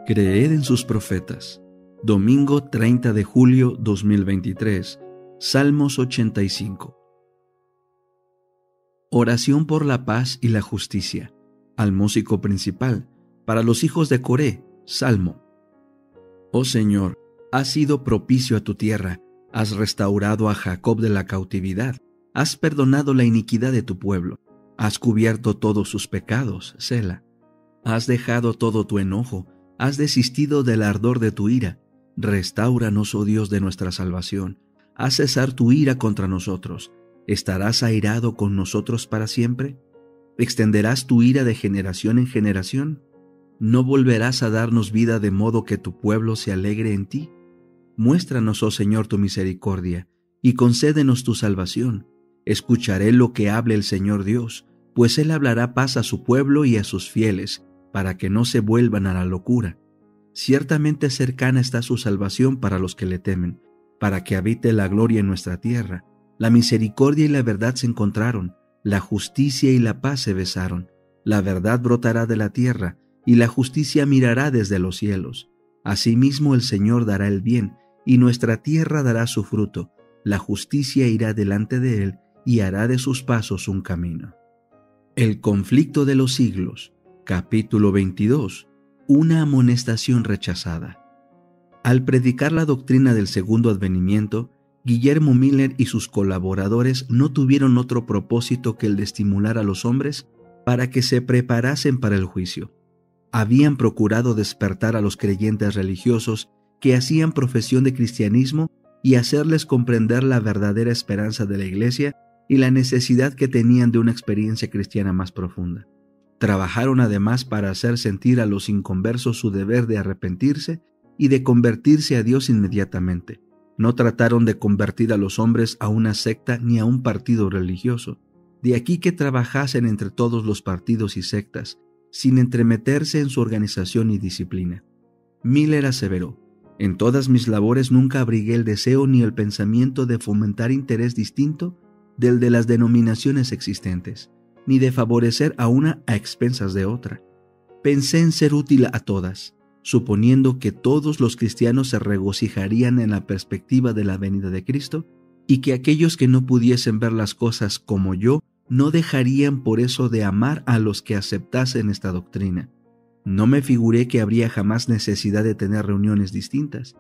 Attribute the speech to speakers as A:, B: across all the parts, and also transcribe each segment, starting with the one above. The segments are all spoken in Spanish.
A: Creed en sus profetas. Domingo 30 de julio 2023. Salmos 85. Oración por la paz y la justicia. Al músico principal. Para los hijos de Coré. Salmo. Oh Señor, has sido propicio a tu tierra. Has restaurado a Jacob de la cautividad. Has perdonado la iniquidad de tu pueblo. Has cubierto todos sus pecados. Sela. Has dejado todo tu enojo. Has desistido del ardor de tu ira. Restáuranos, oh Dios de nuestra salvación. Haz cesar tu ira contra nosotros. ¿Estarás airado con nosotros para siempre? ¿Extenderás tu ira de generación en generación? ¿No volverás a darnos vida de modo que tu pueblo se alegre en ti? Muéstranos, oh Señor, tu misericordia, y concédenos tu salvación. Escucharé lo que hable el Señor Dios, pues Él hablará paz a su pueblo y a sus fieles, para que no se vuelvan a la locura. Ciertamente cercana está su salvación para los que le temen, para que habite la gloria en nuestra tierra. La misericordia y la verdad se encontraron, la justicia y la paz se besaron. La verdad brotará de la tierra, y la justicia mirará desde los cielos. Asimismo el Señor dará el bien, y nuestra tierra dará su fruto. La justicia irá delante de él, y hará de sus pasos un camino. El conflicto de los siglos. Capítulo 22. Una amonestación rechazada. Al predicar la doctrina del segundo advenimiento, Guillermo Miller y sus colaboradores no tuvieron otro propósito que el de estimular a los hombres para que se preparasen para el juicio. Habían procurado despertar a los creyentes religiosos que hacían profesión de cristianismo y hacerles comprender la verdadera esperanza de la Iglesia y la necesidad que tenían de una experiencia cristiana más profunda. Trabajaron además para hacer sentir a los inconversos su deber de arrepentirse y de convertirse a Dios inmediatamente. No trataron de convertir a los hombres a una secta ni a un partido religioso. De aquí que trabajasen entre todos los partidos y sectas, sin entremeterse en su organización y disciplina. Miller aseveró: en todas mis labores nunca abrigué el deseo ni el pensamiento de fomentar interés distinto del de las denominaciones existentes, ni de favorecer a una a expensas de otra. Pensé en ser útil a todas, suponiendo que todos los cristianos se regocijarían en la perspectiva de la venida de Cristo, y que aquellos que no pudiesen ver las cosas como yo, no dejarían por eso de amar a los que aceptasen esta doctrina. No me figuré que habría jamás necesidad de tener reuniones distintas.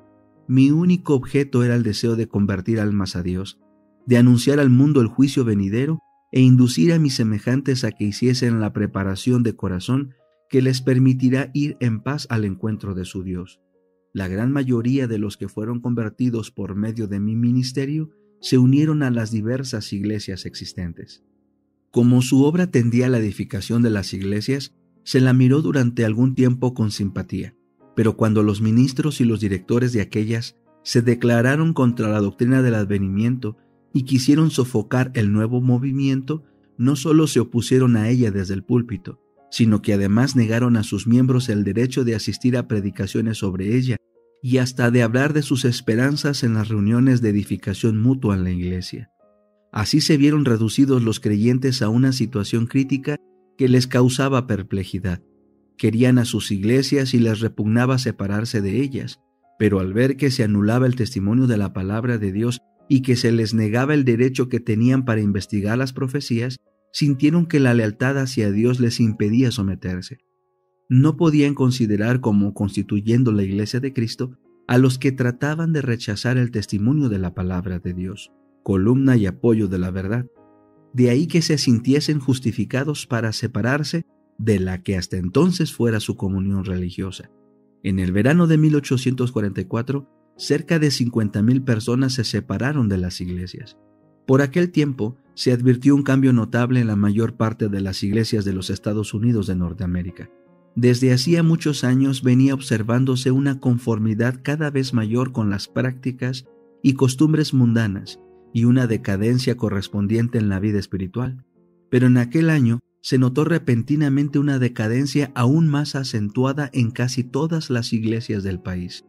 A: Mi único objeto era el deseo de convertir almas a Dios, de anunciar al mundo el juicio venidero e inducir a mis semejantes a que hiciesen la preparación de corazón que les permitirá ir en paz al encuentro de su Dios. La gran mayoría de los que fueron convertidos por medio de mi ministerio se unieron a las diversas iglesias existentes. Como su obra tendía a la edificación de las iglesias, se la miró durante algún tiempo con simpatía, pero cuando los ministros y los directores de aquellas se declararon contra la doctrina del advenimiento y quisieron sofocar el nuevo movimiento, no solo se opusieron a ella desde el púlpito, sino que además negaron a sus miembros el derecho de asistir a predicaciones sobre ella y hasta de hablar de sus esperanzas en las reuniones de edificación mutua en la iglesia. Así se vieron reducidos los creyentes a una situación crítica que les causaba perplejidad. Querían a sus iglesias y les repugnaba separarse de ellas, pero al ver que se anulaba el testimonio de la palabra de Dios y que se les negaba el derecho que tenían para investigar las profecías, sintieron que la lealtad hacia Dios les impedía someterse. No podían considerar como constituyendo la Iglesia de Cristo a los que trataban de rechazar el testimonio de la palabra de Dios, columna y apoyo de la verdad. De ahí que se sintiesen justificados para separarse de la que hasta entonces fuera su comunión religiosa. En el verano de 1844, cerca de 50,000 personas se separaron de las iglesias. Por aquel tiempo, se advirtió un cambio notable en la mayor parte de las iglesias de los Estados Unidos de Norteamérica. Desde hacía muchos años venía observándose una conformidad cada vez mayor con las prácticas y costumbres mundanas y una decadencia correspondiente en la vida espiritual. Pero en aquel año se notó repentinamente una decadencia aún más acentuada en casi todas las iglesias del país.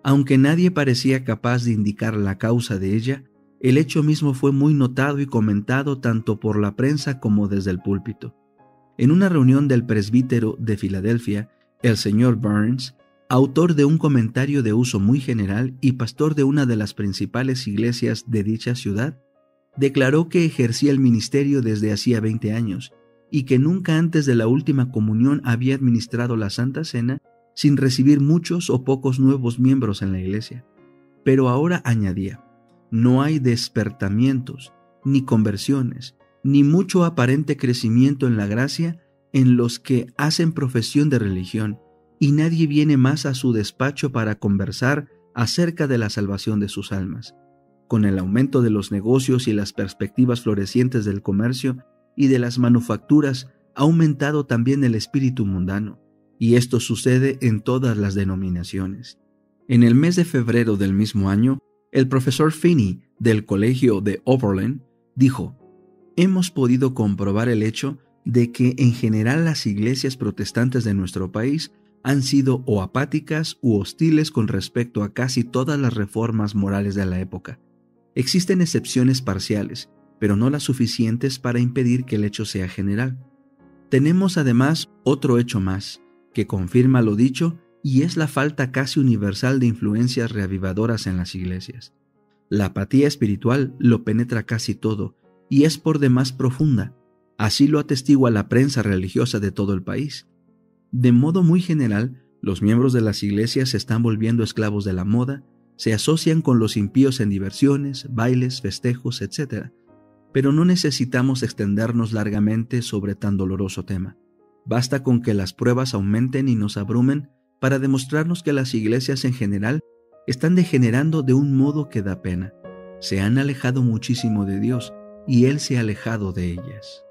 A: Aunque nadie parecía capaz de indicar la causa de ella, el hecho mismo fue muy notado y comentado tanto por la prensa como desde el púlpito. En una reunión del presbítero de Filadelfia, el señor Burns, autor de un comentario de uso muy general y pastor de una de las principales iglesias de dicha ciudad, declaró que ejercía el ministerio desde hacía 20 años y que nunca antes de la última comunión había administrado la Santa Cena sin recibir muchos o pocos nuevos miembros en la iglesia. Pero ahora añadía, no hay despertamientos, ni conversiones, ni mucho aparente crecimiento en la gracia en los que hacen profesión de religión, y nadie viene más a su despacho para conversar acerca de la salvación de sus almas. Con el aumento de los negocios y las perspectivas florecientes del comercio y de las manufacturas, ha aumentado también el espíritu mundano, y esto sucede en todas las denominaciones. En el mes de febrero del mismo año, el profesor Finney del colegio de Oberlin dijo: hemos podido comprobar el hecho de que en general las iglesias protestantes de nuestro país han sido o apáticas u hostiles con respecto a casi todas las reformas morales de la época. Existen excepciones parciales, pero no las suficientes para impedir que el hecho sea general. Tenemos además otro hecho más, que confirma lo dicho, y es la falta casi universal de influencias reavivadoras en las iglesias. La apatía espiritual lo penetra casi todo, y es por demás profunda. Así lo atestigua la prensa religiosa de todo el país. De modo muy general, los miembros de las iglesias se están volviendo esclavos de la moda, se asocian con los impíos en diversiones, bailes, festejos, etc. Pero no necesitamos extendernos largamente sobre tan doloroso tema. Basta con que las pruebas aumenten y nos abrumen para demostrarnos que las iglesias en general están degenerando de un modo que da pena. Se han alejado muchísimo de Dios y Él se ha alejado de ellas.